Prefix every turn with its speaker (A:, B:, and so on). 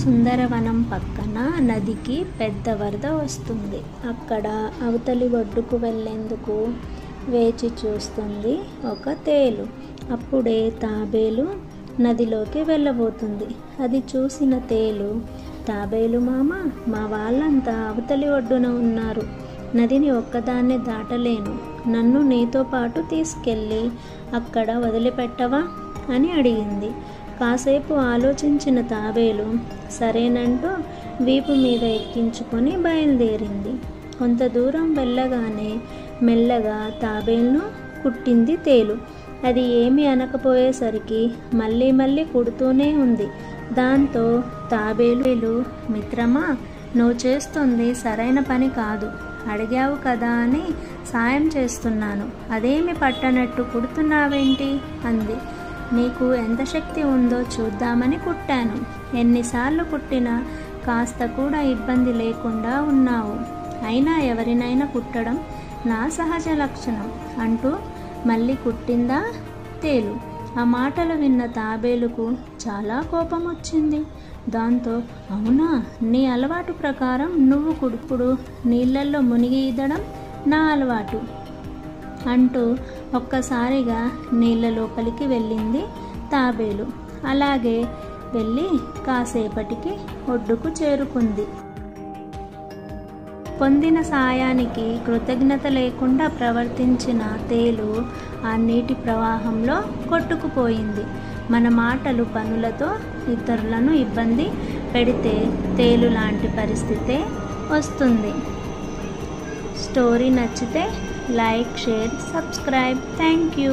A: సుందరవనం పక్కన నదికి పెద్ద వరద వస్తుంది. అక్కడ అవతలి ఒడ్డుకు వెళ్ళేందుకు వేచి చూస్తుంది ఒక తేలు. అప్పుడే తాబేలు నదిలోకి వెళ్ళబోతుంది. అది చూసిన తేలు, తాబేలు మామ, మా వాళ్ళంతా అవతలి ఒడ్డున ఉన్నారు. నదిని ఒక్కదాన్నే దాటలేను. నన్ను నీతో పాటు తీసుకెళ్ళి అక్కడ వదిలిపెట్టవా అని అడిగింది. కాసేపు ఆలోచించిన తాబేలు సరేనంటూ వీపు మీద ఎక్కించుకొని బయలుదేరింది. కొంత దూరం వెళ్ళగానే మెల్లగా తాబేలును కుట్టింది తేలు. అది ఏమీ అనకపోయేసరికి మళ్ళీ కుడుతూనే ఉంది. దాంతో తాబేలు, మిత్రమా, నువ్వు చేస్తుంది సరైన పని కాదు. అడిగావు కదా అని సాయం చేస్తున్నాను. అదేమి పట్టనట్టు కుడుతున్నావేంటి అంది. నీకు ఎంత శక్తి ఉందో చూద్దామని కుట్టాను. ఎన్నిసార్లు కుట్టినా కాస్త కూడా ఇబ్బంది లేకుండా ఉన్నావు. అయినా ఎవరినైనా కుట్టడం నా సహజ లక్షణం అంటూ మళ్ళీ కుట్టిందా తేలు. ఆ మాటలు విన్న తాబేలుకు చాలా కోపం వచ్చింది. దాంతో, అవునా, నీ అలవాటు ప్రకారం నువ్వు కుడుపుడు నీళ్ళల్లో మునిగి ఈదడం నా అలవాటు అంటూ ఒక్కసారిగా నీళ్ళ లోపలికి వెళ్ళింది తాబేలు. అలాగే వెళ్ళి కాసేపటికి ఒడ్డుకు చేరుకుంది. పొందిన సాయానికి కృతజ్ఞత లేకుండా ప్రవర్తించిన తేలు ఆ నీటి ప్రవాహంలో కొట్టుకుపోయింది. మన మాటలు పనులతో ఇతరులను ఇబ్బంది పెడితే తేలు లాంటి పరిస్థితే వస్తుంది. స్టోరీ నచ్చితే like, share, subscribe. Thank you.